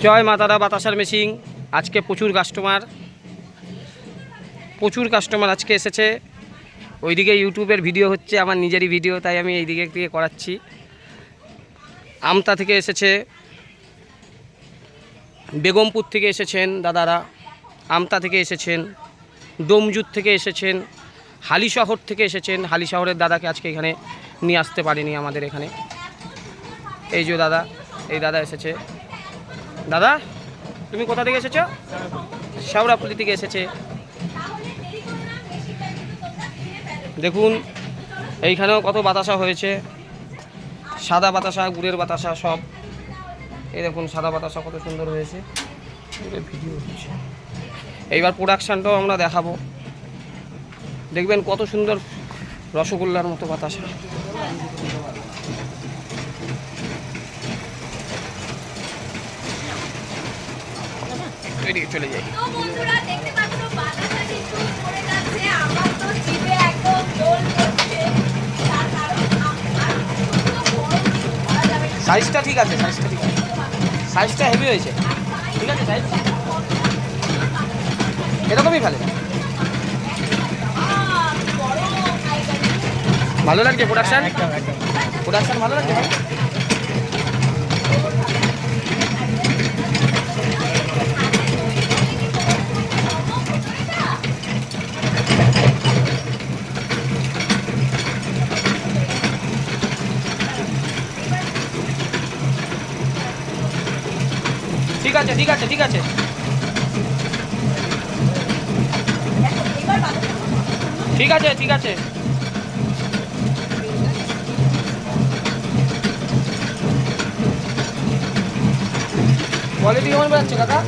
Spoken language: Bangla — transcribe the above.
জয় মা তারা বাতাসার মেশিন। আজকে প্রচুর কাস্টমার আজকে এসেছে। ওইদিকে ইউটিউবের ভিডিও হচ্ছে, আমার নিজেরই ভিডিও, তাই আমি এই দিকে দিয়ে করাচ্ছি। আমতা থেকে এসেছে, বেগমপুর থেকে এসেছেন দাদারা, আমতা থেকে এসেছেন, ডোমজুর থেকে এসেছেন, হালিশহর থেকে এসেছেন। হালিশহরের দাদাকে আজকে এখানে নিয়ে আসতে পারিনি আমাদের এখানে। এই যে দাদা, এই দাদা এসেছে। দাদা তুমি কোথা থেকে এসেছো? শেওড়াফুলি থেকে এসেছে। দেখুন এইখানেও কত বাতাসা হয়েছে, সাদা বাতাসা, গুড়ের বাতাসা সব। এই দেখুন সাদা বাতাসা কত সুন্দর হয়েছে, ভিডিও হচ্ছে। এইবার প্রোডাকশানটাও আমরা দেখাবো, দেখবেন কত সুন্দর রসগোল্লার মতো বাতাসা। চলে যাই। সাইজটা ঠিক আছে, সাইজটা হেভি হয়েছে, ঠিক আছে। সাইজটা এরকমই ফেলে, ভালো লাগছে প্রোডাকশান ভালো লাগছে ভাই। ঠিক আছে কোয়ালিটি কেমন বেড়াচ্ছে কাকা?